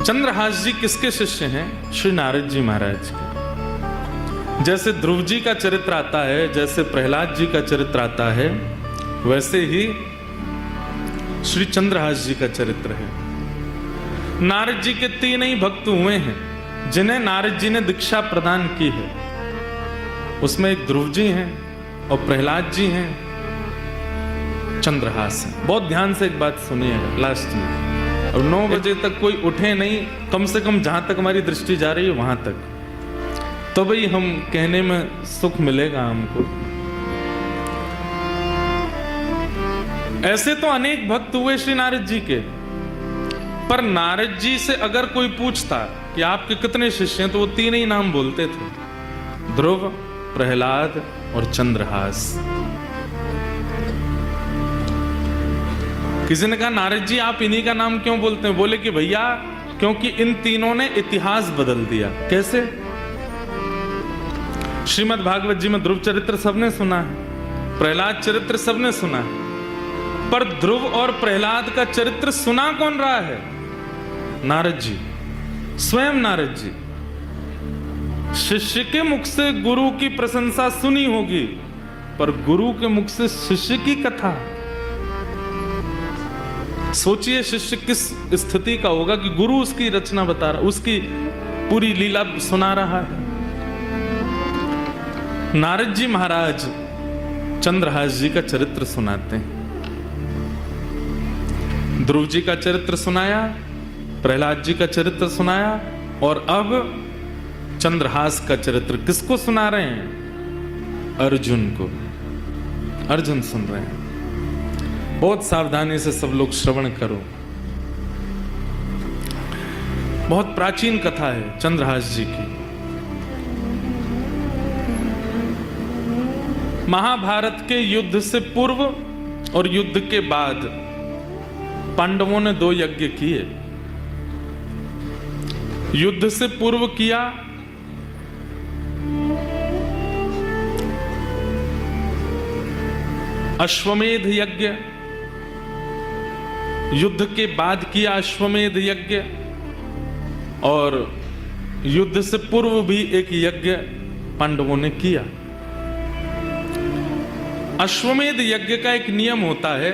चंद्रहास जी किसके शिष्य हैं? श्री नारद जी महाराज के। जैसे ध्रुव जी का चरित्र आता है, जैसे प्रहलाद जी का चरित्र आता है, वैसे ही श्री चंद्रहास जी का चरित्र है। नारद जी के 3 ही भक्त हुए हैं जिन्हें नारद जी ने दीक्षा प्रदान की है। उसमें एक ध्रुव जी हैं और प्रहलाद जी हैं, चंद्रहास हैं। बहुत ध्यान से एक बात सुनिएगा लास्ट में। और 9 बजे तक कोई उठे नहीं, कम से कम जहां तक हमारी दृष्टि जा रही है वहां तक, तो भाई हम कहने में सुख मिलेगा हमको। ऐसे तो अनेक भक्त हुए श्री नारद जी के, पर नारद जी से अगर कोई पूछता कि आपके कितने शिष्य हैं, तो वो 3 ही नाम बोलते थे, ध्रुव, प्रहलाद और चंद्रहास। किसी ने कहा नारद जी आप इन्हीं का नाम क्यों बोलते हैं? बोले कि भैया क्योंकि इन तीनों ने इतिहास बदल दिया। कैसे? श्रीमद् भागवत जी में ध्रुव चरित्र सबने सुना है, प्रहलाद चरित्र सबने सुना है, पर ध्रुव और प्रहलाद का चरित्र सुना कौन रहा है? नारद जी, स्वयं नारद जी। शिष्य के मुख से गुरु की प्रशंसा सुनी होगी, पर गुरु के मुख से शिष्य की कथा। सोचिए शिष्य किस स्थिति का होगा कि गुरु उसकी रचना बता रहा, उसकी पूरी लीला सुना रहा है। नारद जी महाराज चंद्रहास जी का चरित्र सुनाते हैं। ध्रुव जी का चरित्र सुनाया, प्रहलाद जी का चरित्र सुनाया, और अब चंद्रहास का चरित्र किसको सुना रहे हैं? अर्जुन को। अर्जुन सुन रहे हैं। बहुत सावधानी से सब लोग श्रवण करो। बहुत प्राचीन कथा है चंद्रहास जी की। महाभारत के युद्ध से पूर्व और युद्ध के बाद पांडवों ने 2 यज्ञ किए। युद्ध से पूर्व किया अश्वमेध यज्ञ, युद्ध के बाद किया अश्वमेध यज्ञ, और युद्ध से पूर्व भी एक यज्ञ पांडवों ने किया। अश्वमेध यज्ञ का एक नियम होता है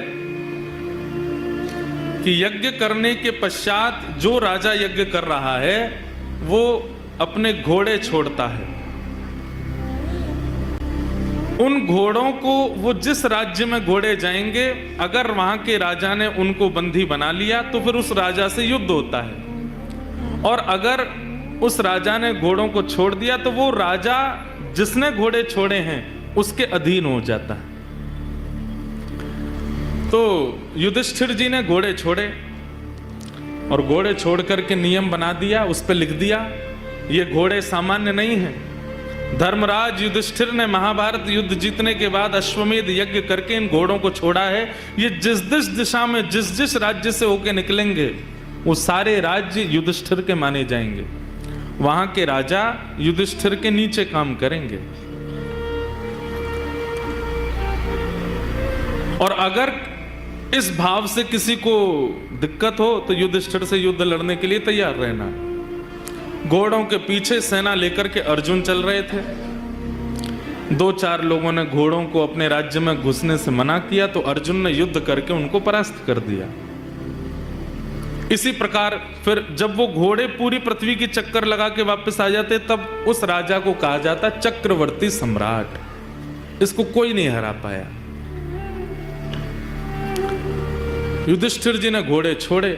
कि यज्ञ करने के पश्चात जो राजा यज्ञ कर रहा है वो अपने घोड़े छोड़ता है। उन घोड़ों को, वो जिस राज्य में घोड़े जाएंगे, अगर वहां के राजा ने उनको बंदी बना लिया तो फिर उस राजा से युद्ध होता है, और अगर उस राजा ने घोड़ों को छोड़ दिया तो वो राजा जिसने घोड़े छोड़े हैं उसके अधीन हो जाता है। तो युधिष्ठिर जी ने घोड़े छोड़े, और घोड़े छोड़ करके नियम बना दिया, उस पर लिख दिया ये घोड़े सामान्य नहीं हैं। धर्मराज युधिष्ठिर ने महाभारत युद्ध जीतने के बाद अश्वमेध यज्ञ करके इन घोड़ों को छोड़ा है। ये जिस जिस दिशा में, जिस जिस राज्य से होके निकलेंगे, वो सारे राज्य युधिष्ठिर के माने जाएंगे। वहां के राजा युधिष्ठिर के नीचे काम करेंगे। और अगर इस भाव से किसी को दिक्कत हो तो युधिष्ठिर से युद्ध लड़ने के लिए तैयार रहना। घोड़ों के पीछे सेना लेकर के अर्जुन चल रहे थे। 2-4 लोगों ने घोड़ों को अपने राज्य में घुसने से मना किया, तो अर्जुन ने युद्ध करके उनको परास्त कर दिया। इसी प्रकार फिर जब वो घोड़े पूरी पृथ्वी की चक्कर लगा के वापस आ जाते, तब उस राजा को कहा जाता चक्रवर्ती सम्राट। इसको कोई नहीं हरा पाया। युधिष्ठिर जी ने घोड़े छोड़े,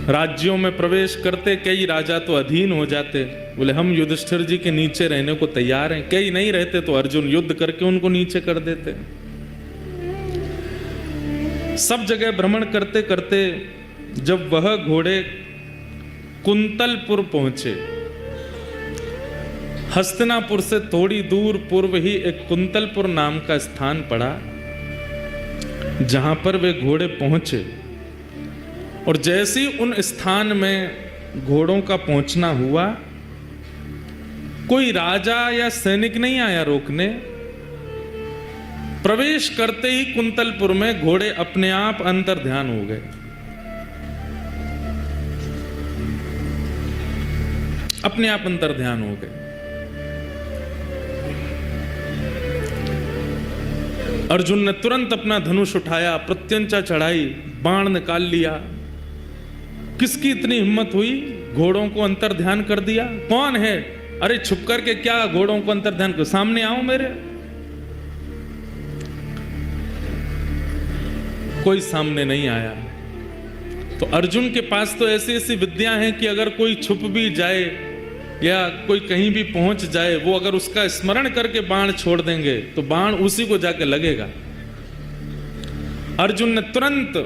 राज्यों में प्रवेश करते, कई राजा तो अधीन हो जाते। बोले हम युधिष्ठिर जी के नीचे रहने को तैयार हैं। कई नहीं रहते तो अर्जुन युद्ध करके उनको नीचे कर देते। सब जगह भ्रमण करते करते जब वह घोड़े कुंतलपुर पहुंचे, हस्तिनापुर से थोड़ी दूर पूर्व ही एक कुंतलपुर नाम का स्थान पड़ा, जहां पर वे घोड़े पहुंचे। और जैसे ही उन स्थान में घोड़ों का पहुंचना हुआ, कोई राजा या सैनिक नहीं आया रोकने। प्रवेश करते ही कुंतलपुर में घोड़े अपने आप अंतर ध्यान हो गए। अपने आप अंतर ध्यान हो गए। अर्जुन ने तुरंत अपना धनुष उठाया, प्रत्यंचा चढ़ाई, बाण निकाल लिया। किसकी इतनी हिम्मत हुई? घोड़ों को अंतर ध्यान कर दिया। कौन है? अरे छुप करके क्या घोड़ों को अंतर ध्यान कर, सामने आओ मेरे। कोई सामने नहीं आया। तो अर्जुन के पास तो ऐसी ऐसी विद्या हैं कि अगर कोई छुप भी जाए या कोई कहीं भी पहुंच जाए, वो अगर उसका स्मरण करके बाण छोड़ देंगे तो बाण उसी को जाके लगेगा। अर्जुन ने तुरंत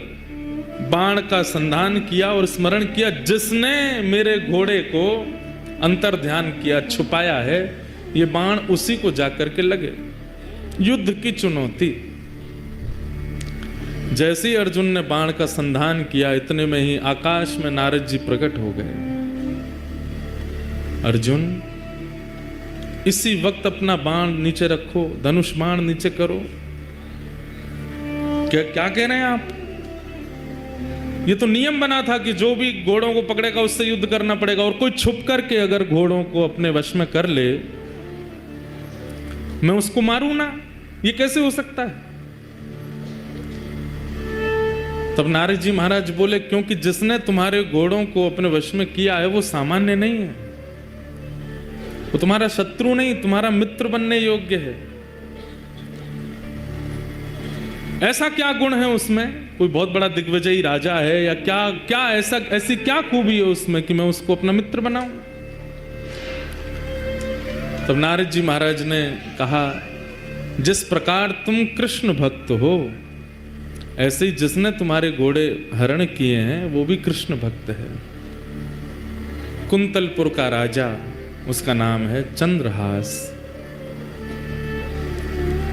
बाण का संधान किया और स्मरण किया, जिसने मेरे घोड़े को अंतर ध्यान किया, छुपाया है, ये बाण उसी को जाकर के लगे। युद्ध की चुनौती। जैसे ही अर्जुन ने बाण का संधान किया, इतने में ही आकाश में नारद जी प्रकट हो गए। अर्जुन, इसी वक्त अपना बाण नीचे रखो, धनुष बाण नीचे करो। क्या कह रहे हैं आप? ये तो नियम बना था कि जो भी घोड़ों को पकड़ेगा उससे युद्ध करना पड़ेगा, और कोई छुप करके अगर घोड़ों को अपने वश में कर ले, मैं उसको मारूं ना? ये कैसे हो सकता है? तब नारद जी महाराज बोले, क्योंकि जिसने तुम्हारे घोड़ों को अपने वश में किया है वो सामान्य नहीं है, वो तुम्हारा शत्रु नहीं, तुम्हारा मित्र बनने योग्य है। ऐसा क्या गुण है उसमें? कोई बहुत बड़ा दिग्विजयी राजा है या क्या ऐसी क्या खूबी है उसमें कि मैं उसको अपना मित्र बनाऊं? तब नारद जी महाराज ने कहा, जिस प्रकार तुम कृष्ण भक्त हो, ऐसे ही जिसने तुम्हारे घोड़े हरण किए हैं वो भी कृष्ण भक्त है। कुंतलपुर का राजा, उसका नाम है चंद्रहास।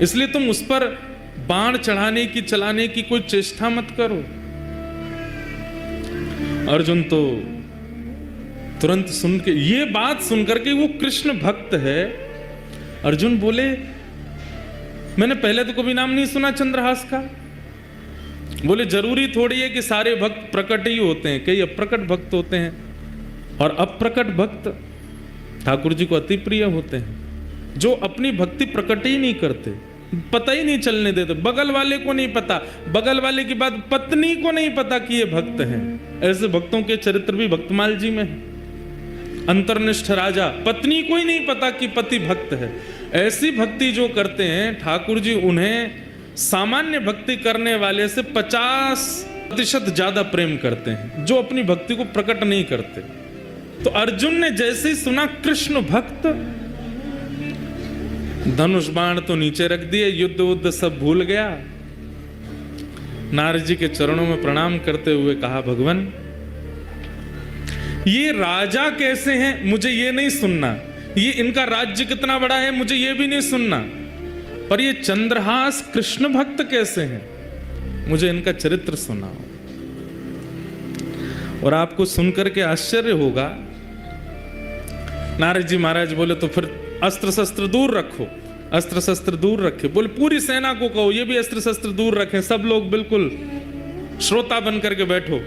इसलिए तुम उस पर बाण चलाने की कोई चेष्टा मत करो। अर्जुन तो तुरंत सुन के, ये बात सुनकर के वो कृष्ण भक्त है। अर्जुन बोले, मैंने पहले तो कभी नाम नहीं सुना चंद्रहास का। बोले, जरूरी थोड़ी है कि सारे भक्त प्रकट ही होते हैं, कई अप्रकट भक्त होते हैं, और अप्रकट भक्त ठाकुर जी को अति प्रिय होते हैं, जो अपनी भक्ति प्रकट ही नहीं करते, पता ही नहीं चलने देते। बगल वाले को नहीं पता, बगल वाले की बात पत्नी को नहीं पता कि ये भक्त हैं। ऐसे भक्तों के चरित्र भी भक्तमाल जी में है। अंतर्निष्ठ राजा, पत्नी को ही नहीं पता कि पति भक्त है। ऐसी भक्ति जो करते हैं ठाकुर जी, उन्हें सामान्य भक्ति करने वाले से 50% ज्यादा प्रेम करते हैं, जो अपनी भक्ति को प्रकट नहीं करते। तो अर्जुन ने जैसे ही सुना कृष्ण भक्त, धनुष बाण तो नीचे रख दिए, युद्ध सब भूल गया। नारद जी के चरणों में प्रणाम करते हुए कहा, भगवान, ये राजा कैसे हैं मुझे ये नहीं सुनना, ये इनका राज्य कितना बड़ा है मुझे ये भी नहीं सुनना, पर ये चंद्रहास कृष्ण भक्त कैसे हैं मुझे इनका चरित्र सुनाओ। और आपको सुनकर के आश्चर्य होगा। नारद जी महाराज बोले, तो फिर अस्त्र शस्त्र दूर रखो, अस्त्र शस्त्र दूर रखे। बोले, पूरी सेना को कहो ये भी अस्त्र शस्त्र दूर रखें, सब लोग बिल्कुल श्रोता बन करके बैठो।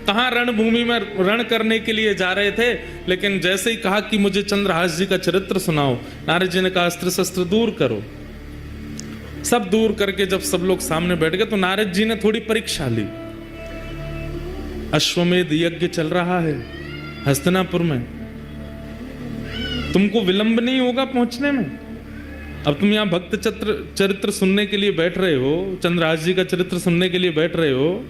कहां रणभूमि में रण करने के लिए जा रहे थे, लेकिन जैसे ही कहा कि मुझे चंद्रहास जी का चरित्र सुनाओ, नारद जी ने कहा अस्त्र शस्त्र दूर करो। सब दूर करके जब सब लोग सामने बैठ गए तो नारद जी ने थोड़ी परीक्षा ली। अश्वमेध यज्ञ चल रहा है हस्तिनापुर में, तुमको विलंब नहीं होगा पहुंचने में। अब तुम यहां भक्त चरित्र सुनने के लिए बैठ रहे हो, चंद्रहास जी का चरित्र सुनने के लिए बैठ रहे हो,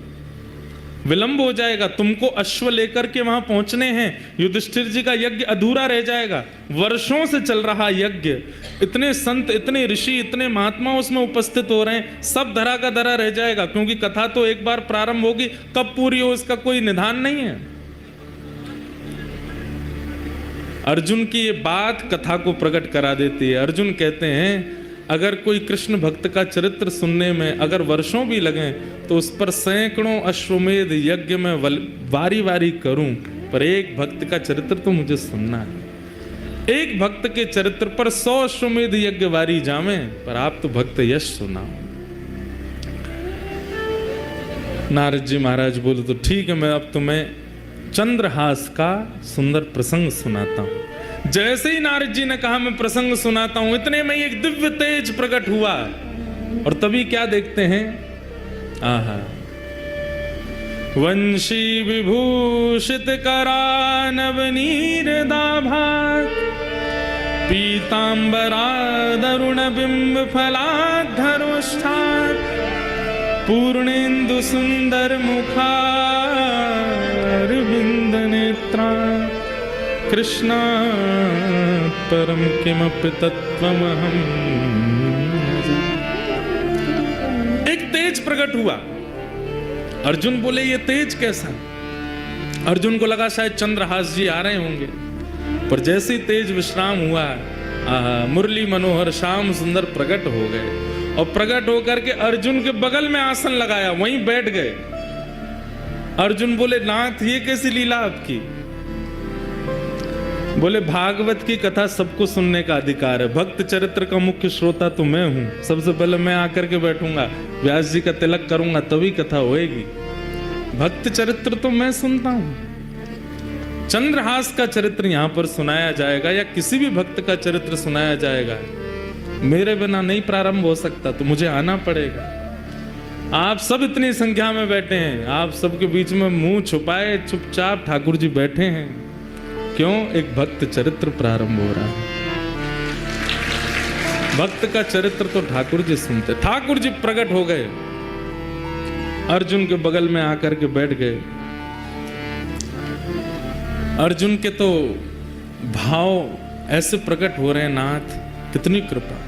विलंब हो जाएगा, तुमको अश्व लेकर के वहां पहुंचने हैं, युधिष्ठिर जी का यज्ञ अधूरा रह जाएगा। वर्षों से चल रहा यज्ञ, इतने संत, इतने ऋषि, इतने महात्मा उसमें उपस्थित हो रहे हैं, सब धरा का धरा रह जाएगा, क्योंकि कथा तो एक बार प्रारंभ होगी, कब पूरी हो इसका कोई निदान नहीं है। अर्जुन की ये बात कथा को प्रकट करा देती है। अर्जुन कहते हैं, अगर कोई कृष्ण भक्त का चरित्र सुनने में अगर वर्षों भी लगें तो उस पर सैकड़ों अश्वमेध यज्ञ में वारी वारी करूं, पर एक भक्त का चरित्र तो मुझे सुनना है। एक भक्त के चरित्र पर 100 अश्वमेध यज्ञ वारी जावे, पर आप तो भक्त यश सुनाओ। नारद जी महाराज बोले, तो ठीक है, मैं अब तुम्हें चंद्रहास का सुंदर प्रसंग सुनाता हूं। जैसे ही नारद जी ने कहा मैं प्रसंग सुनाता हूं, इतने में एक दिव्य तेज प्रकट हुआ और तभी क्या देखते हैं, आहा, वंशी विभूषित करानवनीर दाभाग पीतांबरादरुण बिंब फलाधरोष्ठात् पूर्णेन्दु सुंदर मुखारविंद नेत्रा कृष्णा परम किमपि तत्त्वमहम्। एक तेज प्रकट हुआ। अर्जुन बोले ये तेज कैसा? अर्जुन को लगा शायद चंद्रहास जी आ रहे होंगे, पर जैसे ही तेज विश्राम हुआ, मुरली मनोहर श्याम सुंदर प्रकट हो गए और प्रकट होकर के अर्जुन के बगल में आसन लगाया, वहीं बैठ गए। अर्जुन बोले नाथ ये कैसी लीला आपकी? बोले भागवत की कथा सबको सुनने का अधिकार है, भक्त चरित्र का मुख्य श्रोता तो मैं हूं, सबसे पहले मैं आकर के बैठूंगा, व्यास जी का तिलक करूंगा तभी कथा होएगी। भक्त चरित्र तो मैं सुनता हूं। चंद्रहास का चरित्र यहां पर सुनाया जाएगा या किसी भी भक्त का चरित्र सुनाया जाएगा, मेरे बिना नहीं प्रारंभ हो सकता, तो मुझे आना पड़ेगा। आप सब इतनी संख्या में बैठे हैं, आप सबके बीच में मुंह छुपाए चुपचाप ठाकुर जी बैठे हैं, क्यों? एक भक्त चरित्र प्रारंभ हो रहा है। भक्त का चरित्र तो ठाकुर जी सुनते। ठाकुर जी प्रकट हो गए, अर्जुन के बगल में आकर के बैठ गए। अर्जुन के तो भाव ऐसे प्रकट हो रहे हैं, नाथ कितनी कृपा।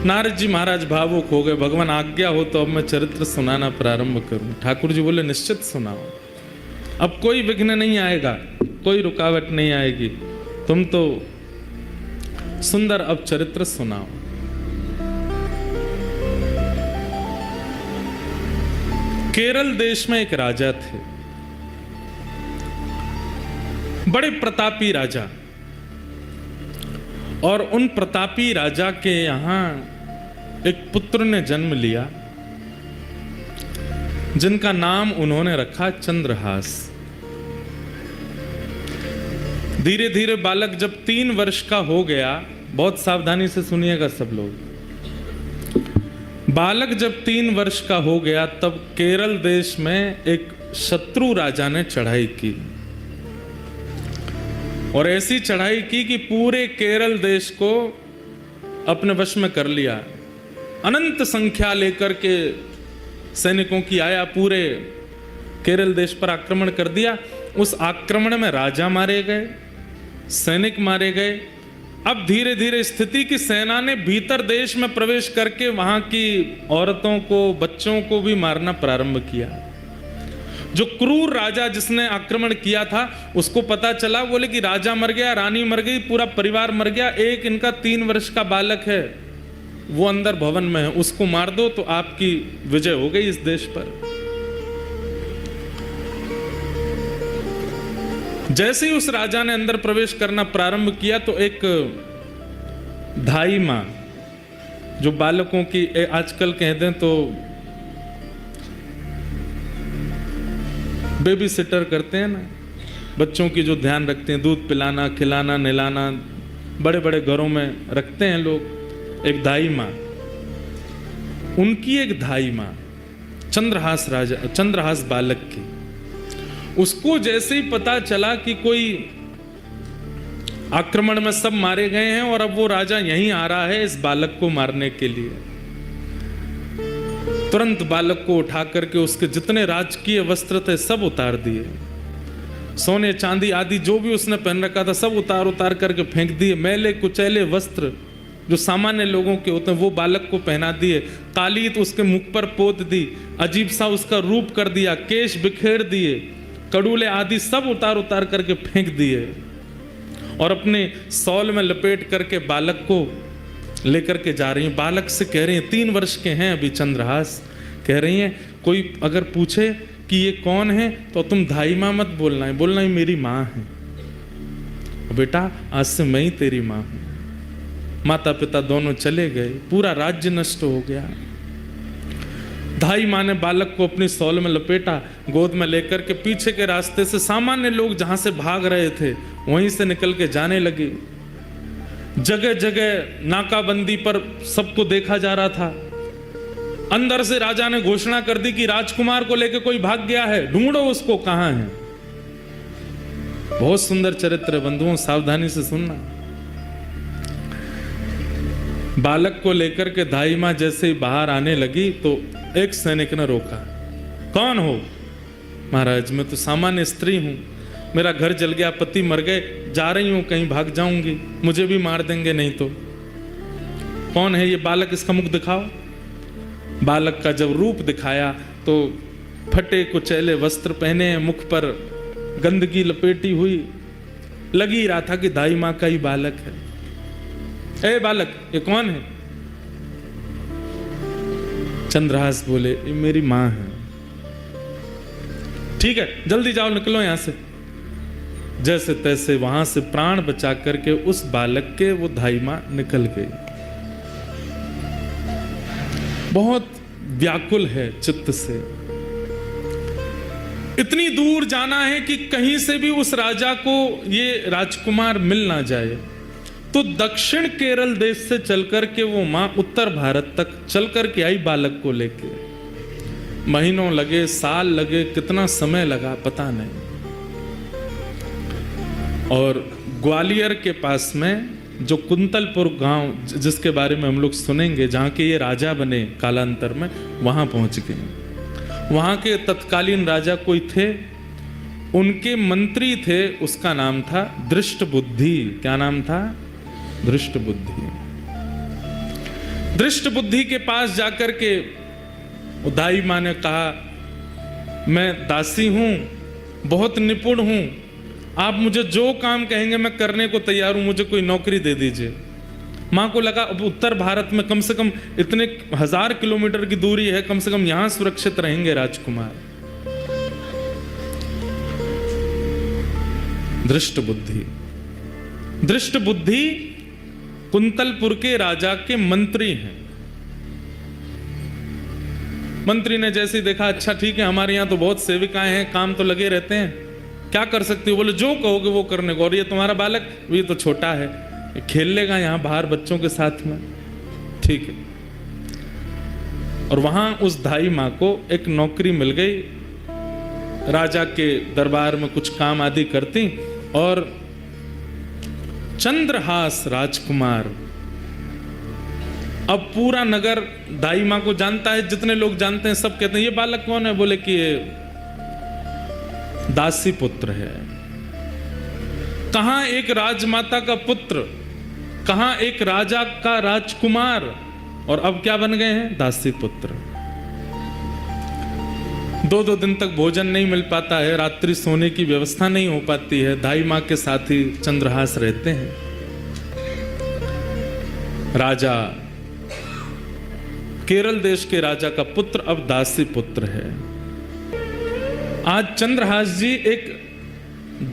नारद जी महाराज भावुक हो गए, भगवान आज्ञा हो तो अब मैं चरित्र सुनाना प्रारंभ करूं। ठाकुर जी बोले निश्चित सुनाओ, अब कोई विघ्न नहीं आएगा, कोई रुकावट नहीं आएगी, तुम तो सुंदर अब चरित्र सुनाओ। केरल देश में एक राजा थे, बड़े प्रतापी राजा, और उन प्रतापी राजा के यहां एक पुत्र ने जन्म लिया जिनका नाम उन्होंने रखा चंद्रहास। धीरे धीरे बालक जब 3 वर्ष का हो गया, बहुत सावधानी से सुनिएगा सब लोग, बालक जब 3 वर्ष का हो गया तब केरल देश में एक शत्रु राजा ने चढ़ाई की, और ऐसी चढ़ाई की कि पूरे केरल देश को अपने वश में कर लिया। अनंत संख्या लेकर के सैनिकों की आया, पूरे केरल देश पर आक्रमण कर दिया। उस आक्रमण में राजा मारे गए, सैनिक मारे गए। अब धीरे धीरे स्थिति की सेना ने भीतर देश में प्रवेश करके वहां की औरतों को, बच्चों को भी मारना प्रारंभ किया। जो क्रूर राजा जिसने आक्रमण किया था उसको पता चला, बोले कि राजा मर गया, रानी मर गई, पूरा परिवार मर गया, एक इनका 3 वर्ष का बालक है वो अंदर भवन में है, उसको मार दो तो आपकी विजय हो गई इस देश पर। जैसे ही उस राजा ने अंदर प्रवेश करना प्रारंभ किया तो एक धाई मां, जो बालकों की आजकल कह दें तो बेबी सिटर करते हैं ना, बच्चों की जो ध्यान रखते हैं, दूध पिलाना, खिलाना, नहलाना, बड़े बड़े घरों में रखते हैं लोग, एक धाई मां, उनकी एक धाई मां चंद्रहास राजा, चंद्रहास बालक की, उसको जैसे ही पता चला कि कोई आक्रमण में सब मारे गए हैं और अब वो राजा यहीं आ रहा है इस बालक को मारने के लिए, तुरंत बालक को उठा करके उसके जितने राजकीय वस्त्र थे सब उतार दिए, सोने चांदी आदि जो भी उसने पहन रखा था सब उतार करके फेंक दिए। मैले कुचैले वस्त्र जो सामान्य लोगों के होते हैं वो बालक को पहना दिए, तालीत उसके मुख पर पोत दी, अजीब सा उसका रूप कर दिया, केश बिखेर दिए, कड़ूले आदि सब उतार करके फेंक दिए और अपने सौल में लपेट करके बालक को लेकर के जा रही हैं। बालक से कह रही हैं, 3 वर्ष के हैं अभी चंद्रहास, कह रही हैं कोई अगर पूछे कि ये कौन है तो तुम धाई मां मत बोलना है, बोलना ही मेरी माँ है, बेटा आज से मैं ही तेरी माँ हूं। माता पिता दोनों चले गए, पूरा राज्य नष्ट हो गया। दाई माँ ने बालक को अपनी सौल में लपेटा, गोद में लेकर के पीछे के रास्ते से सामान्य लोग जहां से भाग रहे थे वहीं से निकल के जाने लगे। जगह जगह नाकाबंदी पर सबको देखा जा रहा था। अंदर से राजा ने घोषणा कर दी कि राजकुमार को लेकर कोई भाग गया है, ढूंढो उसको, कहां है। बहुत सुंदर चरित्र है बंधुओं, सावधानी से सुनना। बालक को लेकर के दाई मां जैसे ही बाहर आने लगी तो एक सैनिक ने रोका। कौन हो? महाराज मैं तो सामान्य स्त्री हूं, मेरा घर जल गया, पति मर गए, जा रही हूं, कहीं भाग जाऊंगी, मुझे भी मार देंगे नहीं तो। कौन है ये बालक, इसका मुख दिखाओ। बालक का जब रूप दिखाया तो फटे कुचैले वस्त्र पहने, मुख पर गंदगी लपेटी हुई, लगी रहा था कि दाई मां का ही बालक है। ए बालक, ये कौन है? चंद्रहास बोले, ये मेरी मां है। ठीक है, जल्दी जाओ, निकलो यहां से। जैसे तैसे वहां से प्राण बचा करके उस बालक के वो दाई मां निकल गई। बहुत व्याकुल है चित्त से, इतनी दूर जाना है कि कहीं से भी उस राजा को ये राजकुमार मिल ना जाए। तो दक्षिण केरल देश से चलकर के वो मां उत्तर भारत तक चलकर के आई बालक को लेके। महीनों लगे, साल लगे, कितना समय लगा पता नहीं। और ग्वालियर के पास में जो कुंतलपुर गांव, जिसके बारे में हम लोग सुनेंगे, जहां के ये राजा बने कालांतर में, वहां पहुंच गए। वहां के तत्कालीन राजा कोई थे, उनके मंत्री थे, उसका नाम था दृष्ट बुद्धि। क्या नाम था? दृष्ट बुद्धि। दृष्ट बुद्धि के पास जाकर के दाई मां ने कहा, मैं दासी हूं, बहुत निपुण हूं, आप मुझे जो काम कहेंगे मैं करने को तैयार हूं, मुझे कोई नौकरी दे दीजिए। मां को लगा अब उत्तर भारत में कम से कम इतने 1000 किलोमीटर की दूरी है, कम से कम यहां सुरक्षित रहेंगे राजकुमार। दृष्ट बुद्धि। दृष्ट बुद्धि कुंतलपुर के राजा के मंत्री हैं। मंत्री ने जैसे ही देखा, अच्छा ठीक है, हमारे यहां तो बहुत सेविकाएं हैं, काम तो लगे रहते हैं, क्या कर सकती हो? बोले जो कहोगे वो करने को। और ये तुम्हारा बालक, ये तो छोटा है, खेल लेगा यहां बाहर बच्चों के साथ में, ठीक है। और वहां उस दाई मां को एक नौकरी मिल गई, राजा के दरबार में कुछ काम आदि करती। और चंद्रहास राजकुमार, अब पूरा नगर दाई मां को जानता है, जितने लोग जानते हैं सब कहते हैं ये बालक कौन है? बोले कि ये दासी पुत्र है। कहां एक राजमाता का पुत्र, कहां एक राजा का राजकुमार, और अब क्या बन गए हैं? दासी पुत्र। 2-2 दिन तक भोजन नहीं मिल पाता है, रात्रि सोने की व्यवस्था नहीं हो पाती है। दाई मां के साथ ही चंद्रहास रहते हैं। राजा, केरल देश के राजा का पुत्र अब दासी पुत्र है। आज चंद्रहास जी एक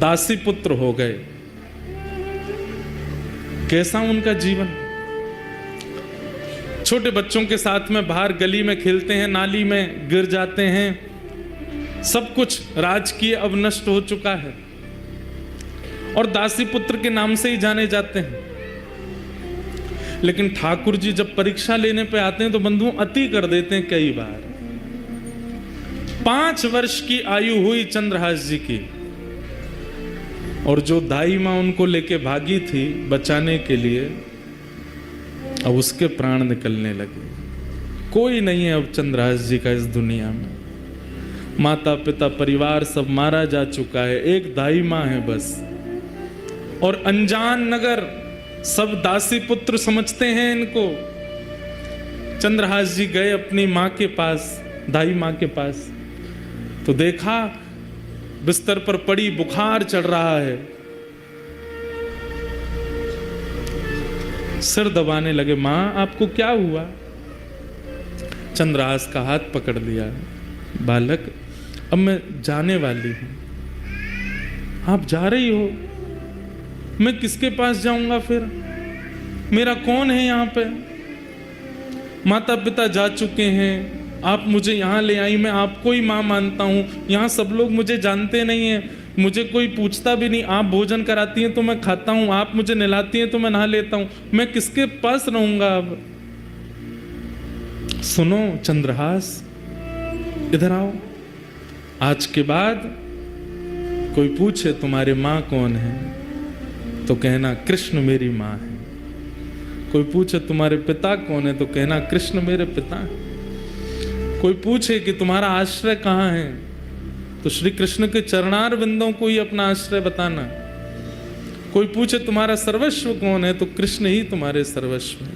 दासी पुत्र हो गए। कैसा उनका जीवन? छोटे बच्चों के साथ में बाहर गली में खेलते हैं, नाली में गिर जाते हैं, सब कुछ राजकीय अब नष्ट हो चुका है और दासी पुत्र के नाम से ही जाने जाते हैं। लेकिन ठाकुर जी जब परीक्षा लेने पे आते हैं तो बंधु अति कर देते हैं कई बार। 5 वर्ष की आयु हुई चंद्रहास जी की, और जो दाई मां उनको लेके भागी थी बचाने के लिए, अब उसके प्राण निकलने लगे। कोई नहीं है अब चंद्रहास जी का इस दुनिया में। माता पिता परिवार सब मारा जा चुका है, एक दाई मां है बस। और अनजान नगर सब दासी पुत्र समझते हैं इनको। चंद्रहास जी गए अपनी मां के पास, दाई मां के पास, तो देखा बिस्तर पर पड़ी, बुखार चढ़ रहा है। सिर दबाने लगे, मां आपको क्या हुआ? चंद्रहास का हाथ पकड़ लिया, बालक अब मैं जाने वाली हूं, आप जा रही हो, मैं किसके पास जाऊंगा फिर? मेरा कौन है यहां पे? माता पिता जा चुके हैं, आप मुझे यहाँ ले आई, मैं आपको ही माँ मानता हूँ, यहाँ सब लोग मुझे जानते नहीं हैं, मुझे कोई पूछता भी नहीं, आप भोजन कराती हैं तो मैं खाता हूँ, आप मुझे नहलाती हैं तो मैं नहा लेता हूँ, मैं किसके पास रहूंगा अब? सुनो चंद्रहास, इधर आओ। आज के बाद कोई पूछे तुम्हारी माँ कौन है तो कहना कृष्ण मेरी माँ है। कोई पूछे तुम्हारे पिता कौन है तो कहना कृष्ण मेरे पिता है। कोई पूछे कि तुम्हारा आश्रय कहाँ है तो श्री कृष्ण के चरणार बिंदों को ही अपना आश्रय बताना। कोई पूछे तुम्हारा सर्वस्व कौन है तो कृष्ण ही तुम्हारे सर्वस्व है।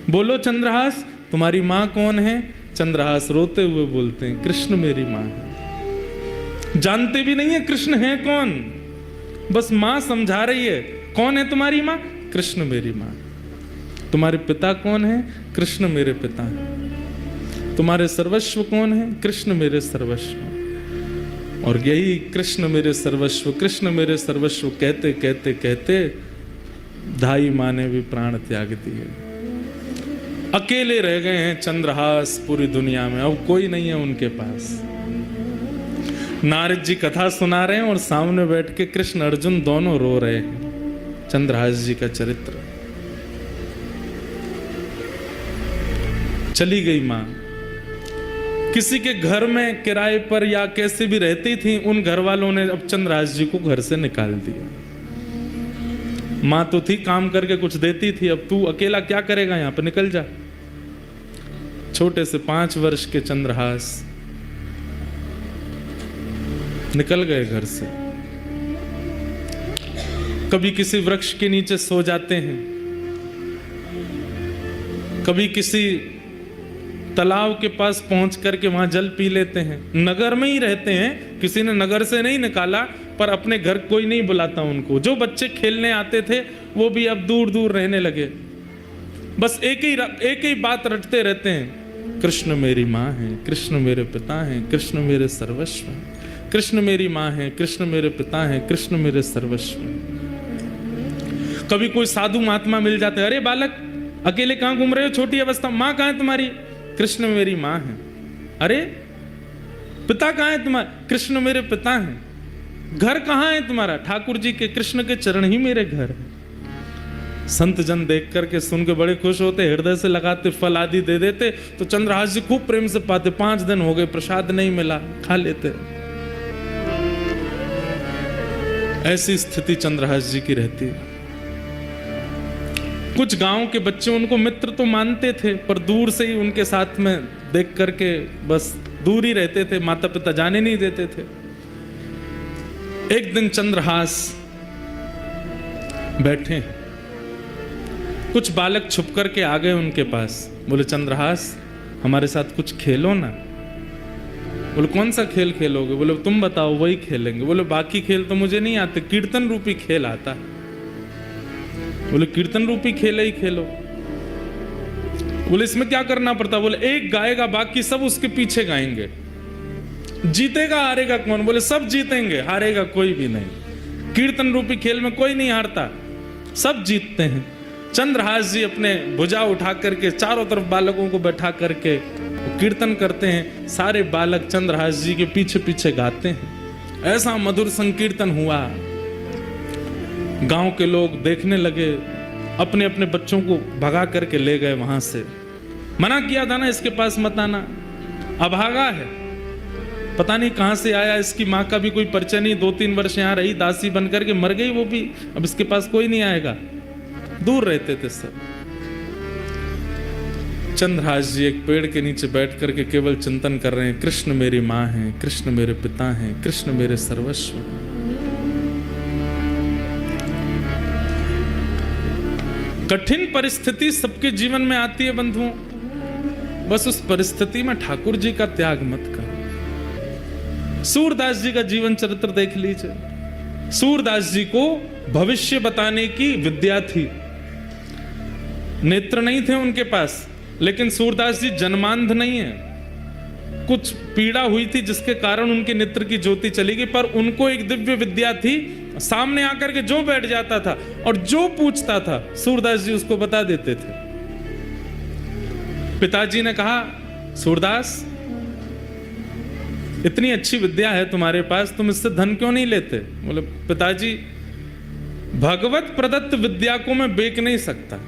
बोलो चंद्रहास, तुम्हारी माँ कौन है? चंद्रहास रोते हुए बोलते हैं कृष्ण मेरी माँ है। जानते भी नहीं है कृष्ण है कौन, बस माँ समझा रही है। कौन है तुम्हारी माँ? कृष्ण मेरी माँ। तुम्हारे पिता कौन है? कृष्ण मेरे पिता है। तुम्हारे सर्वस्व कौन है? कृष्ण मेरे सर्वस्व। और यही कृष्ण मेरे सर्वस्व, कृष्ण मेरे सर्वस्व कहते कहते कहते धाई माँ ने भी प्राण त्याग दिए। अकेले रह गए हैं चंद्रहास पूरी दुनिया में, अब कोई नहीं है उनके पास। नारद जी कथा सुना रहे हैं और सामने बैठ के कृष्ण अर्जुन दोनों रो रहे हैं चंद्रहास जी का चरित्र। चली गई मां, किसी के घर में किराए पर या कैसे भी रहती थी, उन घर वालों ने अब चंद्रहास जी को घर से निकाल दिया। मां तो थी, काम करके कुछ देती थी, अब तू अकेला क्या करेगा, यहां पर निकल जा। छोटे से 5 वर्ष के चंद्रहास निकल गए घर से। कभी किसी वृक्ष के नीचे सो जाते हैं, कभी किसी तालाब के पास पहुंच करके वहां जल पी लेते हैं। नगर में ही रहते हैं, किसी ने नगर से नहीं निकाला, पर अपने घर कोई नहीं बुलाता उनको। जो बच्चे खेलने आते थे वो भी अब दूर दूर रहने लगे। बस एक ही बात रटते रहते हैं, कृष्ण मेरी माँ है, कृष्ण मेरे पिता हैं, कृष्ण मेरे सर्वस्व हैं। कृष्ण मेरी माँ है, कृष्ण मेरे पिता हैं, कृष्ण मेरे सर्वस्व। कभी कोई साधु महात्मा मिल जाते हैं, अरे बालक अकेले कहाँ घूम रहे हो, छोटी अवस्था, माँ कहाँ है तुम्हारी? कृष्ण मेरी माँ है। अरे पिता कहाँ है तुम्हारा? कृष्ण मेरे पिता हैं। घर कहाँ है तुम्हारा? ठाकुर जी के, कृष्ण के चरण ही मेरे घर है। संत जन देख करके सुन के बड़े खुश होते, हृदय से लगाते, फल आदि दे देते। तो चंद्रहास जी खूब प्रेम से पाते। 5 दिन हो गए, प्रसाद नहीं मिला, खा लेते। ऐसी स्थिति चंद्रहास जी की रहती है। कुछ गांव के बच्चे उनको मित्र तो मानते थे, पर दूर से ही उनके साथ में देख करके बस दूर ही रहते थे, माता पिता जाने नहीं देते थे। एक दिन चंद्रहास बैठे, कुछ बालक छुप करके आ गए उनके पास। बोले चंद्रहास हमारे साथ कुछ खेलो ना। बोले कौन सा खेल खेलोगे? बोले तुम बताओ, वही खेलेंगे। बोले बाकी खेल तो मुझे नहीं आते, कीर्तन रूपी खेल आता है। बोले कीर्तन रूपी खेल ही खेलो। बोले इसमें क्या करना पड़ता? बोले एक गाएगा, बाकी सब उसके पीछे गाएंगे। जीतेगा हारेगा कौन? बोले सब जीतेंगे, हारेगा कोई भी नहीं। कीर्तन रूपी खेल में कोई नहीं हारता, सब जीतते हैं। चंद्रहास जी अपने भुजा उठा करके चारों तरफ बालकों को बैठा करके कीर्तन करते हैं। सारे बालक चंद्रहास जी के पीछे पीछे गाते हैं। ऐसा मधुर संकीर्तन हुआ, गांव के लोग देखने लगे, अपने अपने बच्चों को भगा करके ले गए वहां से। मना किया था ना इसके पास मत आना, अभागा है, पता नहीं कहां से आया, इसकी माँ का भी कोई परिचय नहीं, 2-3 वर्ष यहाँ रही, दासी बन करके मर गई वो भी, अब इसके पास कोई नहीं आएगा। दूर रहते थे सब। चंद्रहास जी एक पेड़ के नीचे बैठ करके केवल चिंतन कर रहे हैं, कृष्ण मेरी माँ है, कृष्ण मेरे पिता हैं, कृष्ण मेरे सर्वस्व। कठिन परिस्थिति सबके जीवन में आती है बंधुओं, बस उस परिस्थिति में ठाकुर जी का त्याग मत करो। सूरदास जी का जीवन चरित्र देख लीजिए। सूरदास जी को भविष्य बताने की विद्या थी, नेत्र नहीं थे उनके पास, लेकिन सूरदास जी जन्मांध नहीं है। कुछ पीड़ा हुई थी जिसके कारण उनके नेत्र की ज्योति चली गई, पर उनको एक दिव्य विद्या थी। सामने आकर के जो बैठ जाता था और जो पूछता था सूरदास जी उसको बता देते थे। पिताजी ने कहा सूरदास इतनी अच्छी विद्या है तुम्हारे पास, तुम इससे धन क्यों नहीं लेते? बोले पिताजी, भगवत प्रदत्त विद्या को मैं बेच नहीं सकता,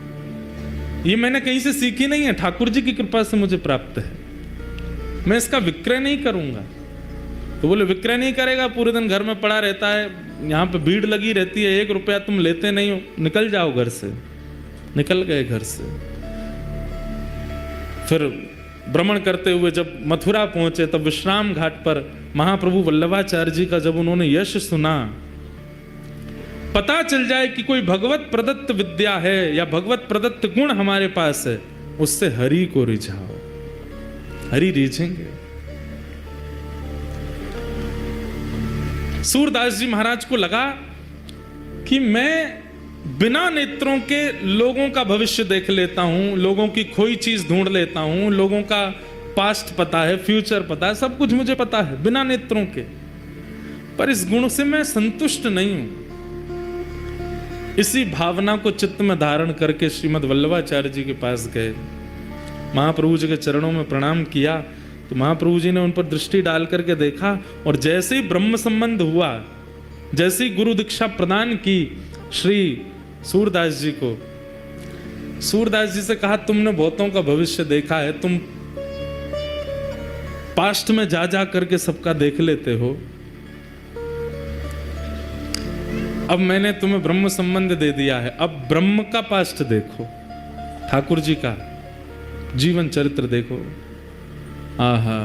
ये मैंने कहीं से सीखी नहीं है, ठाकुर जी की कृपा से मुझे प्राप्त है, मैं इसका विक्रय नहीं करूंगा। तो बोले विक्रय नहीं करेगा, पूरे दिन घर में पड़ा रहता है, यहाँ पे भीड़ लगी रहती है, 1 रुपया तुम लेते नहीं हो, निकल जाओ घर से। निकल गए घर से। फिर भ्रमण करते हुए जब मथुरा पहुंचे, तब विश्राम घाट पर महाप्रभु वल्लभाचार्य जी का जब उन्होंने यश सुना, पता चल जाए कि कोई भगवत प्रदत्त विद्या है या भगवत प्रदत्त गुण हमारे पास है, उससे हरि को रिझाओ, हरि रिझेंगे। सूरदास जी महाराज को लगा कि मैं बिना नेत्रों के लोगों का भविष्य देख लेता हूं, लोगों की खोई चीज ढूंढ लेता हूं, लोगों का पास्ट पता है, फ्यूचर पता है, सब कुछ मुझे पता है बिना नेत्रों के, पर इस गुण से मैं संतुष्ट नहीं हूं। इसी भावना को चित्त में धारण करके श्रीमद् वल्लभाचार्य जी के पास गए, महाप्रभु जी के चरणों में प्रणाम किया। तो महाप्रभु जी ने उन पर दृष्टि डाल करके देखा, और जैसे ही ब्रह्म संबंध हुआ, जैसे ही गुरु दीक्षा प्रदान की श्री सूरदास जी को, सूरदास जी से कहा तुमने बहुतों का भविष्य देखा है, तुम पास्ट में जा जा करके सबका देख लेते हो, अब मैंने तुम्हें ब्रह्म संबंध दे दिया है, अब ब्रह्म का पास्ट देखो, ठाकुर जी का जीवन चरित्र देखो। आहा,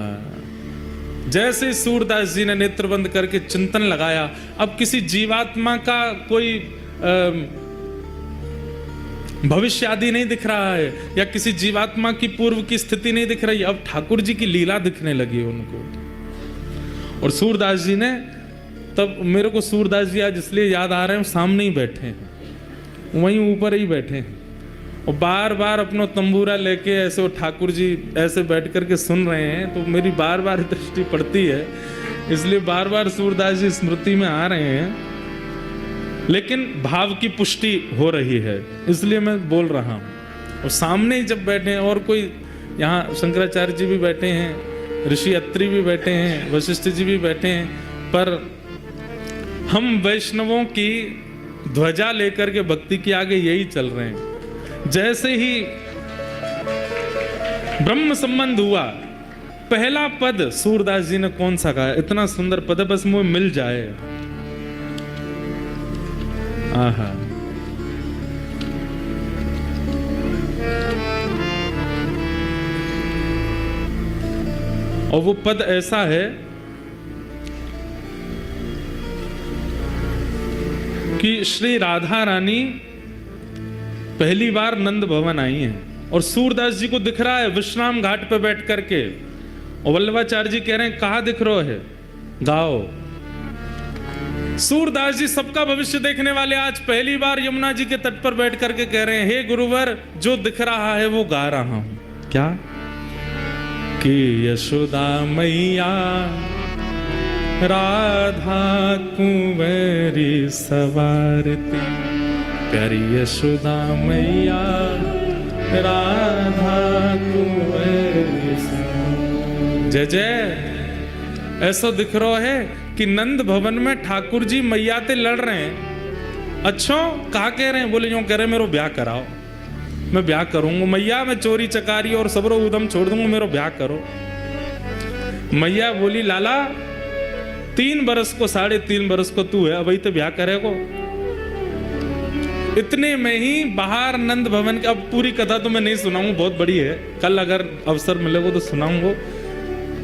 जैसे सूरदास जी ने नेत्र बंद करके चिंतन लगाया, अब किसी जीवात्मा का कोई भविष्य आदि नहीं दिख रहा है, या किसी जीवात्मा की पूर्व की स्थिति नहीं दिख रही, अब ठाकुर जी की लीला दिखने लगी उनको। और सूरदास जी ने, तब मेरे को सूरदास जी आज इसलिए याद आ रहे हैं, सामने ही बैठे हैं, वहीं ऊपर ही बैठे हैं, और बार बार अपना तंबूरा लेके ऐसे वो ठाकुर जी ऐसे बैठ करके सुन रहे हैं, तो मेरी बार बार दृष्टि पड़ती है, इसलिए बार बार सूरदास जी स्मृति में आ रहे हैं, लेकिन भाव की पुष्टि हो रही है, इसलिए मैं बोल रहा हूं। और सामने ही जब बैठे हैं, और कोई यहाँ शंकराचार्य जी भी बैठे हैं, ऋषि अत्रि भी बैठे हैं, वशिष्ठ जी भी बैठे हैं, पर हम वैष्णवों की ध्वजा लेकर के भक्ति के आगे यही चल रहे हैं। जैसे ही ब्रह्म संबंध हुआ, पहला पद सूरदास जी ने कौन सा कहा, इतना सुंदर पद, बस मुझे मिल जाए। आहा, और वो पद ऐसा है कि श्री राधा रानी पहली बार नंद भवन आई हैं, और सूरदास जी को दिख रहा है विश्राम घाट पे बैठ करके, और वल्लभाचार्य जी कह रहे हैं कहाँ दिख रहे है, गाओ। सूरदास जी सबका भविष्य देखने वाले आज पहली बार यमुना जी के तट पर बैठ करके कह रहे हैं, हे गुरुवर, जो दिख रहा है वो गा रहा हूं। क्या? कि यशोदा मैया राधा कुंवरी सवारती, प्यारी यशोदा मैया राधा कुंवरी सवारती। जय जय। ऐसा दिख रहा है कि नंद भवन में ठाकुर जी मैया ते लड़ रहे हैं। अच्छा, कहा कह रहे हैं? बोले यूं कह रहे मेरो ब्याह कराओ, मैं ब्याह करूंगा मैया, मैं चोरी चकारी और सबरो उदम छोड़ दूंगा, मेरो ब्याह करो। मैया बोली लाला 3 बरस को 3.5 बरस को तू है, अभी तो ब्याह करेगो। इतने में ही बाहर नंद भवन की, अब पूरी कथा तो मैं नहीं सुनाऊंगा, बहुत बड़ी है, कल अगर अवसर मिलेगा तो सुनाऊंगा।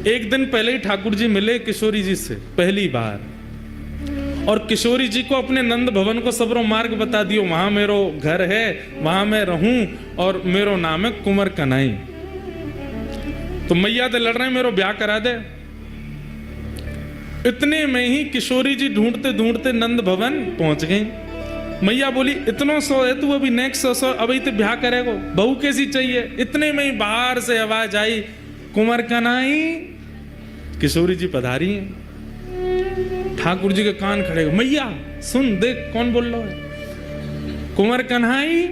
एक दिन पहले ही ठाकुर जी मिले किशोरी जी से पहली बार, और किशोरी जी को अपने नंद भवन को सबरो मार्ग बता दियो, वहां मेरो घर है, वहां मैं रहूं, और मेरो नाम है कुंवर कन्हई। तो मैया तो लड़ रहे हैं मेरो ब्याह करा दे। इतने में ही किशोरी जी ढूंढते ढूंढते नंद भवन पहुंच गई। मैया बोली इतना सो है तू, अभी नेक्स्ट सो अभी तो ब्याह करेगो, बहू कैसी चाहिए? इतने में ही बाहर से आवाज आई, कुंवर कन्हई। किशोरी जी पधारी हैं, ठाकुर जी के कान खड़े, मैया सुन देख कौन बोल रहा है, कुंवर कन्हई।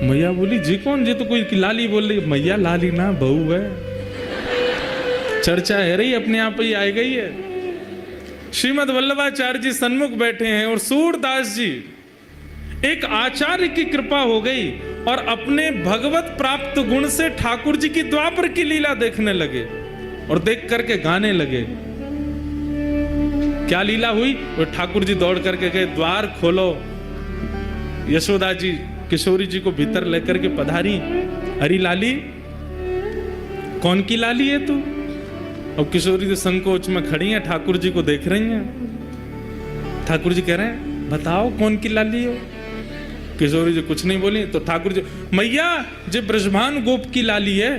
मैया बोली जी कौन? जी तो कोई लाली बोल रही। मैया लाली ना, बहू है। चर्चा है रही, अपने आप ही आ गई है। श्रीमद वल्लभाचार्य जी सन्मुख बैठे हैं और सूरदास जी, एक आचार्य की कृपा हो गई और अपने भगवत प्राप्त गुण से ठाकुर जी की द्वापर की लीला देखने लगे और देख करके गाने लगे। क्या लीला हुई? वो ठाकुर जी दौड़ करके गए, द्वार खोलो। यशोदा जी किशोरी जी को भीतर लेकर के पधारी। अरे लाली, कौन की लाली है तू? अब किशोरी जी संकोच में खड़ी हैं, ठाकुर जी को देख रही हैं। ठाकुर जी कह रहे हैं, बताओ कौन की लाली हो? किशोरी जी कुछ नहीं बोली। तो ठाकुर जी, मैया जे ब्रजभान गोप की लाली है।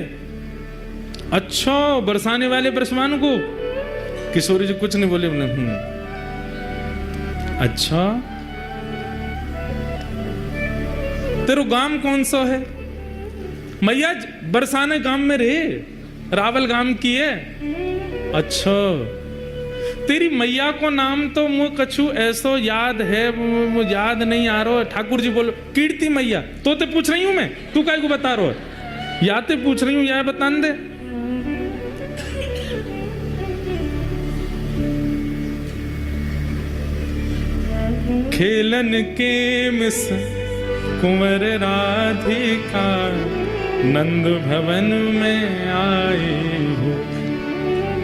अच्छा, बरसाने वाले ब्रजभान गोप? किशोरी जी कुछ नहीं बोले। अच्छा, तेरो गांव कौन सा है? मैया बरसाने गांव में रहे, रावल गांव की है। अच्छा, तेरी मैया को नाम तो मुझे कछु ऐसो याद है, मुझे याद नहीं आ रहा है। ठाकुर जी बोलो, कीर्ति मैया। तो ते पूछ रही हूं मैं, तू काय को बता रहा है? या ते पूछ रही हूं, या बता दे। खेलन के मिस कुंवर राधिका, नंद भवन में आए हो।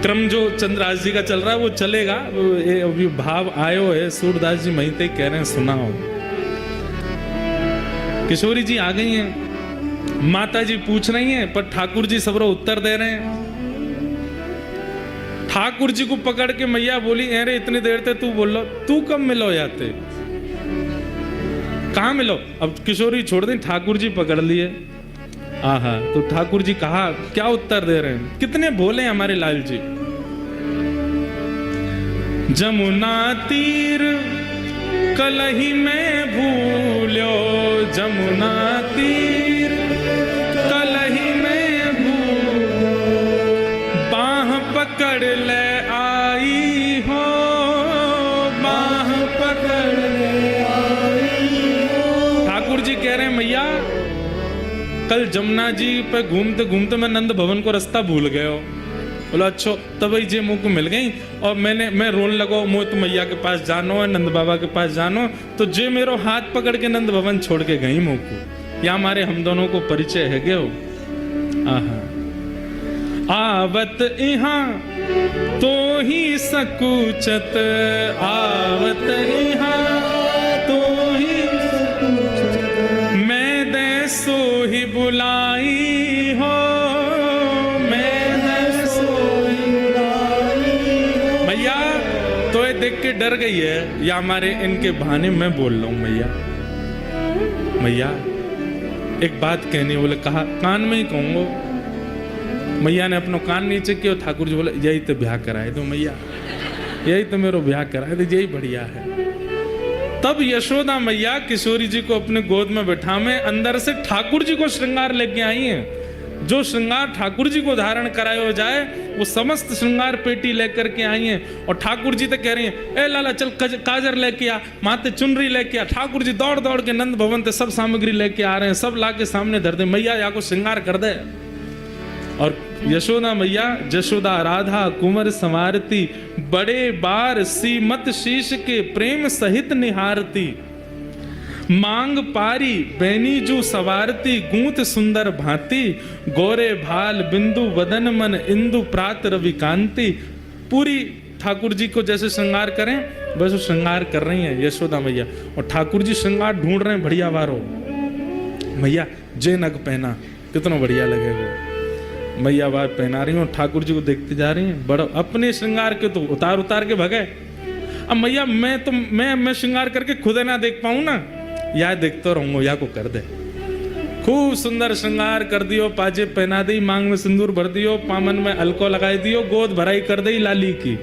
क्रम जो चंद्रदास जी का चल रहा है वो चलेगा, वो अभी भाव आयो है। सूरदास जी महीते कह रहे हैं, सुनाओ। किशोरी जी आ गई हैं, माता जी पूछ रही हैं, पर ठाकुर जी सबरो उत्तर दे रहे हैं। ठाकुर जी को पकड़ के मैया बोली, अरे इतनी देर से तू बोल लो, तू कब मिलो जाते, कहाँ मिलो? अब किशोरी छोड़ दी, ठाकुर जी पकड़ लिए। आहा, तो ठाकुर जी कहा, क्या उत्तर दे रहे हैं? कितने भोले हैं हमारे लाल जी। जमुना तीर कलही में भूलो, जमुना तीर कलही में भूलो, बाह पकड़ ले आई हो, बाह पकड़ ले आई हो। ठाकुर जी कह रहे हैं, मैया कल जमुना जी पे घूमते घूमते मैं नंद भवन को रास्ता भूल गए हो। बोला अच्छा, तब जे मुँह को मिल गई और मैं रोन लगो, मुँह तो मैया के पास जानो है, नंद बाबा के पास जानो। तो जे मेरो हाथ पकड़ के नंद भवन छोड़ के गई मुँह को। या हमारे हम दोनों को परिचय है गयो। आवत इहाँ तो ही सकुचत, आवत इहाँ तो ही मैं दे सो ही बुलाई हो, मैं दे सो ही बुलाई हो। मैया तो ये देख के डर गई है, या हमारे इनके बहाने मैं बोल रहा हूँ। मैया एक बात कहनी। बोले कहा, कान में ही कहूँगो। मैया ने अपना कान नीचे किया। ठाकुर जी बोले, यही तो ब्याह कराए दो मैया, यही तो मेरो ब्याह कराए दो, यही बढ़िया है। तब यशोदा मैया किशोरी जी को अपने गोद में बैठा में अंदर से ठाकुर जी को श्रृंगार लेके आई हैं। जो श्रृंगार ठाकुर जी को धारण कराया जाए वो समस्त श्रृंगार पेटी लेकर के आई हैं। और ठाकुर जी तो कह रही हैं, ए लाला चल काजर लेके आ, माथे चुनरी लेके आ। ठाकुर जी दौड़ दौड़ के नंद भवन से सब सामग्री लेके आ रहे हैं, सब ला के सामने धर दे। मैया या को श्रृंगार कर दे। और यशोदा मैया, जशोदा राधा कुंवर संवारती, बड़े बार सीमत शीश के प्रेम सहित निहारती। मांग पारी बैनीजू सवारती, गूंत सुंदर भांति, गोरे भाल बिंदु वदन मन इंदु प्रात रवि कांति। पूरी ठाकुर जी को जैसे श्रृंगार करें बस वो श्रृंगार कर रही हैं यशोदा मैया। और ठाकुर जी श्रृंगार ढूंढ रहे हैं बढ़िया वारो। मैया जे नग पहना, कितना बढ़िया लगेगा। मैया बात पहना रही हूँ, ठाकुर जी को देखते जा रही हैं। बड़ा अपने श्रृंगार के तो उतार उतार के भगे। अब मैया मैं श्रृंगार करके खुद ना देख पाऊँ ना, या देखते रहूंगा, या को कर दे। खूब सुंदर श्रृंगार कर दियो, पाजे पहना दी, मांग में सिंदूर भर दियो, पामन में अलको लगाई दियो, गोद भराई कर दी लाली की।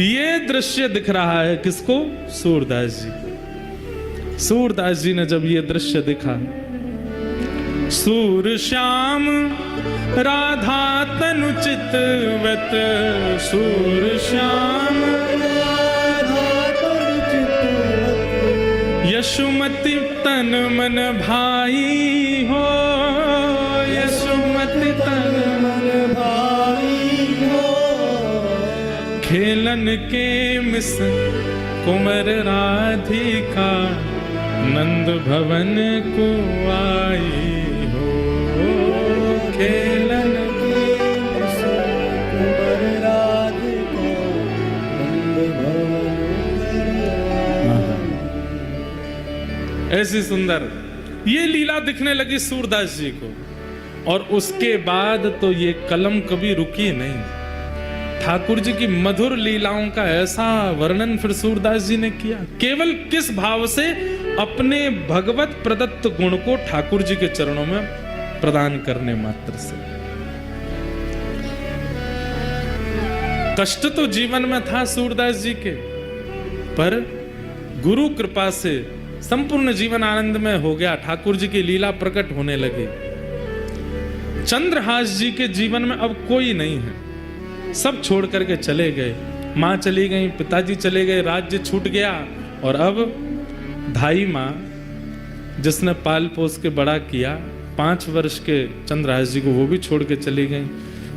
ये दृश्य दिख रहा है किसको? सूरदास जी। सूरदास जी ने जब ये दृश्य देखा, सूर श्याम राधा तनु चितवत, सूर श्याम राधा तनु चितवत, यशुमति तन मन भाई हो, यशुमति तन मन भाई खेलन के मिस कुंवर राधिका नंद भवन को आई हो। खेलन के मिस कुंवर राधिका नंद भवन। ऐसी सुंदर ये लीला दिखने लगी सूरदास जी को, और उसके बाद तो ये कलम कभी रुकी नहीं। ठाकुर जी की मधुर लीलाओं का ऐसा वर्णन फिर सूरदास जी ने किया, केवल किस भाव से, अपने भगवत प्रदत्त गुण को ठाकुर जी के चरणों में प्रदान करने मात्र से। कष्ट तो जीवन में था सूरदास जी के, पर गुरु कृपा से संपूर्ण जीवन आनंद में हो गया। ठाकुर जी की लीला प्रकट होने लगी। चंद्रहास जी के जीवन में अब कोई नहीं है, सब छोड़ करके चले गए। मां चली गई, पिताजी चले गए, राज्य छूट गया, और अब धाई मां जिसने पाल पोस के बड़ा किया, 5 वर्ष के चंद्रहास जी को, वो भी छोड़ के चली गई।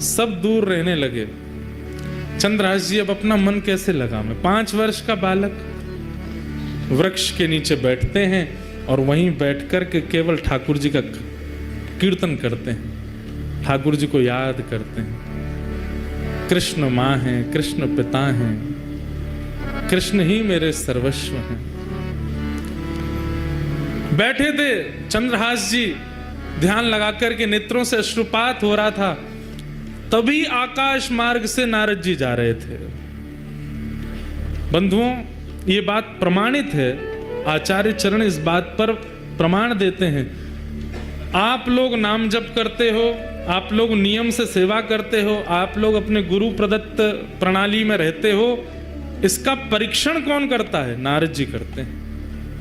सब दूर रहने लगे। चंद्रहास जी अब अपना मन कैसे लगावे? 5 वर्ष का बालक वृक्ष के नीचे बैठते हैं और वहीं बैठकर के केवल ठाकुर जी का कीर्तन करते हैं, ठाकुर जी को याद करते हैं। कृष्ण माँ हैं, कृष्ण पिता हैं, कृष्ण ही मेरे सर्वस्व हैं। बैठे थे चंद्रहास जी, ध्यान लगाकर के नेत्रों से अश्रुपात हो रहा था। तभी आकाश मार्ग से नारद जी जा रहे थे। बंधुओं, ये बात प्रमाणित है, आचार्य चरण इस बात पर प्रमाण देते हैं। आप लोग नाम जप करते हो, आप लोग नियम से सेवा करते हो, आप लोग अपने गुरु प्रदत्त प्रणाली में रहते हो, इसका परीक्षण कौन करता है? नारद जी करते हैं।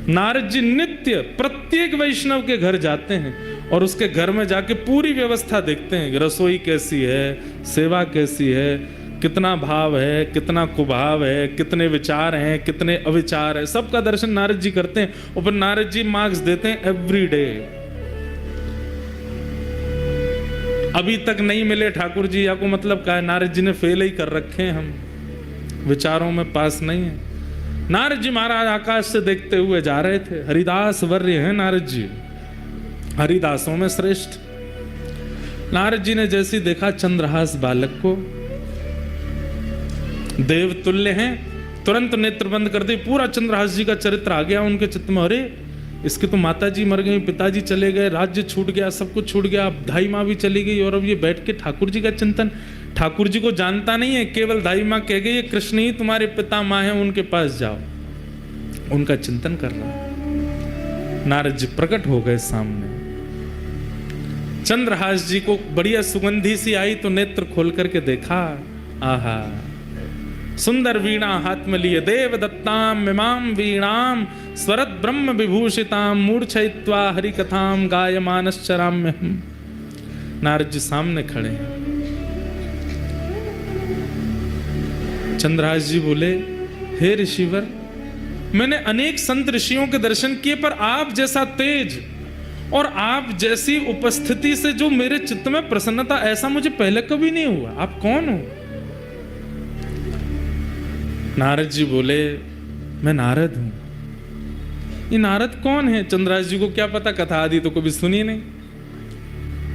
नारद जी नित्य प्रत्येक वैष्णव के घर जाते हैं और उसके घर में जाके पूरी व्यवस्था देखते हैं, रसोई कैसी है, सेवा कैसी है, कितना भाव है, कितना कुभाव है, कितने विचार हैं, कितने अविचार है, सबका दर्शन नारद जी करते हैं। और फिर नारद जी मार्क्स देते हैं एवरी डे। अभी तक नहीं मिले ठाकुर जी, या को मतलब क्या है? नारद जी ने फेल ही कर रखे हैं, हम विचारों में पास नहीं है। नारद जी महाराज आकाश से देखते हुए जा रहे थे। हरिदास वर्य हैं नारद जी, हरिदासों में श्रेष्ठ। नारद जी ने जैसे देखा चंद्रहास बालक को, देव तुल्य हैं, तुरंत नेत्र बंद कर दे। पूरा चंद्रहास जी का चरित्र आ गया उनके चित्त में। अरे इसके तो माता जी मर गई, पिताजी चले गए, राज्य छूट गया, सब कुछ छूट गया, अब धाई माँ भी चली गई, और अब ये बैठ के ठाकुर जी का चिंतन। ठाकुर जी को जानता नहीं है, केवल धाई माँ कह गई ये कृष्ण ही तुम्हारे पिता माँ हैं, उनके पास जाओ। उनका चिंतन कर रहा। नारद जी प्रकट हो गए सामने। चंद्रहास जी को बढ़िया सुगंधी सी आई तो नेत्र खोल करके देखा, आहा सुंदर वीणा हाथ में लिए, देव दत्ताम मिमाम वीणाम स्वरत ब्रह्म विभूषिताम मूर्छयित्वा हरि कथाम गायमानश्चराम्यहम्। नारद जी सामने खड़े हैं। चंद्रहास जी बोले, हे ऋषिवर, मैंने अनेक संत ऋषियों के दर्शन किए, पर आप जैसा तेज और आप जैसी उपस्थिति से जो मेरे चित्त में प्रसन्नता, ऐसा मुझे पहले कभी नहीं हुआ। आप कौन हो? नारद जी बोले, मैं नारद हूं। ये नारद कौन है? चंद्रहास जी को क्या पता, कथा आदि तो कभी सुनी नहीं।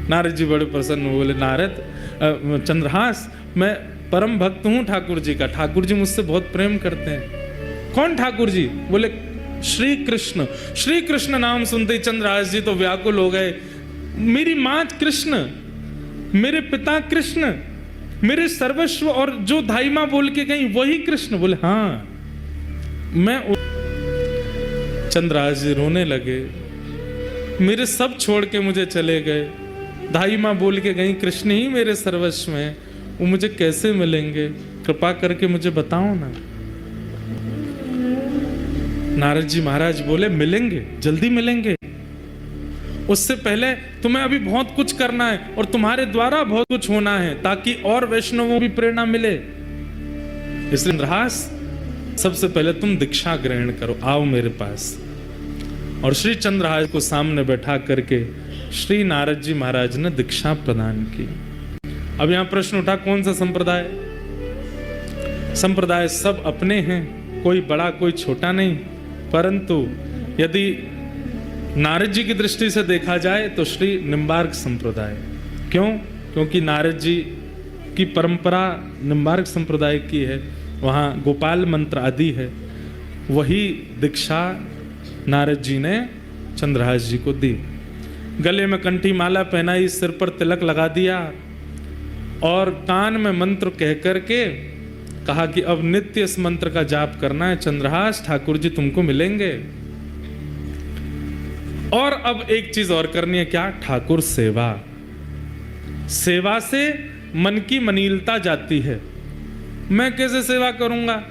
नारद जी बड़े प्रसन्न बोले, नारद चंद्रहास, मैं परम भक्त हूं ठाकुर जी का, ठाकुर जी मुझसे बहुत प्रेम करते हैं। कौन ठाकुर जी? बोले श्री कृष्ण। श्री कृष्ण नाम सुनते ही चंद्रहास जी तो व्याकुल हो गए। मेरी मां कृष्ण, मेरे पिता कृष्ण, मेरे सर्वस्व, और जो धाई मां बोल के गई वही कृष्ण। बोले हाँ मैं। चंद्रहास जी रोने लगे, मेरे सब छोड़ के मुझे चले गए, धाई मां बोल के गई कृष्ण ही मेरे सर्वस्व में, वो मुझे कैसे मिलेंगे? कृपा करके मुझे बताओ ना। नारद जी महाराज बोले, मिलेंगे, जल्दी मिलेंगे। उससे पहले तुम्हें अभी बहुत कुछ करना है और तुम्हारे द्वारा बहुत कुछ होना है, ताकि और वैष्णवों को भी प्रेरणा मिले। इसलिए चंद्रहास, सबसे पहले तुम दीक्षा ग्रहण करो, आओ मेरे पास। और श्री चंद्रहास को सामने बैठा करके श्री नारद जी महाराज ने दीक्षा प्रदान की। अब यहां प्रश्न उठा, कौन सा संप्रदाय? संप्रदाय सब अपने हैं, कोई बड़ा कोई छोटा नहीं, परंतु यदि नारद जी की दृष्टि से देखा जाए तो श्री निम्बार्क संप्रदाय। क्यों? क्योंकि नारद जी की परंपरा निम्बार्क संप्रदाय की है, वहाँ गोपाल मंत्र आदि है, वही दीक्षा नारद जी ने चंद्रहास जी को दी। गले में कंठी माला पहनाई, सिर पर तिलक लगा दिया और कान में मंत्र कह करके कहा कि अब नित्य इस मंत्र का जाप करना है, चंद्रहास ठाकुर जी तुमको मिलेंगे। और अब एक चीज और करनी है, क्या? ठाकुर सेवा। सेवा से मन की मनीलता जाती है। मैं कैसे सेवा करूंगा?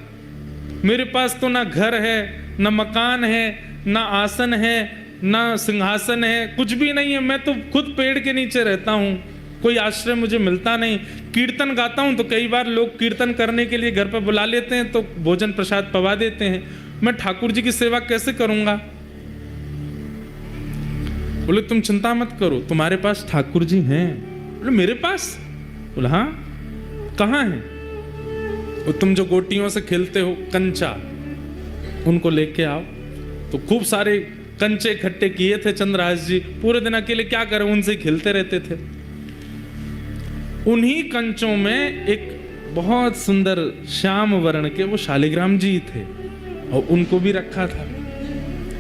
मेरे पास तो ना घर है, ना मकान है, ना आसन है, ना सिंहासन है, कुछ भी नहीं है। मैं तो खुद पेड़ के नीचे रहता हूं, कोई आश्रय मुझे मिलता नहीं। कीर्तन गाता हूं तो कई बार लोग कीर्तन करने के लिए घर पर बुला लेते हैं, तो भोजन प्रसाद पवा देते हैं। मैं ठाकुर जी की सेवा कैसे करूंगा? बोले तुम चिंता मत करो, तुम्हारे पास ठाकुर जी हैं। बोले मेरे पास? बोला हाँ। कहाँ है? वो तुम जो गोटियों से खेलते हो कंचा, उनको लेके आओ। तो खूब सारे कंचे इकट्ठे किए थे चंद्रहास जी, पूरे दिन अकेले क्या करें, उनसे खेलते रहते थे। उन्हीं कंचों में एक बहुत सुंदर श्याम वर्ण के वो शालिग्राम जी थे, और उनको भी रखा था।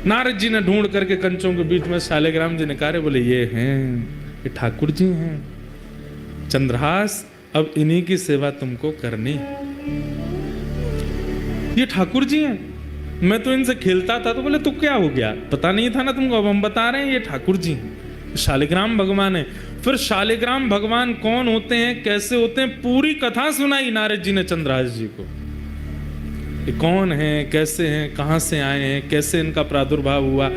नारद जी ने ढूंढ करके कंचों के बीच में शालिग्राम जी निकाले, बोले ये हैं, ये ठाकुर जी हैं। चंद्रहास अब इन्हीं की सेवा तुमको करनी। ये ठाकुर जी हैं, मैं तो इनसे खेलता था। तो बोले तो क्या हो गया, पता नहीं था ना तुमको? अब हम बता रहे हैं, ये ठाकुर जी हैं, शालिग्राम भगवान है। फिर शालिग्राम भगवान कौन होते हैं, कैसे होते हैं, पूरी कथा सुनाई नारद जी ने चंद्रहास जी को। ये कौन है, कैसे हैं, कहां से आए हैं, कैसे इनका प्रादुर्भाव हुआ।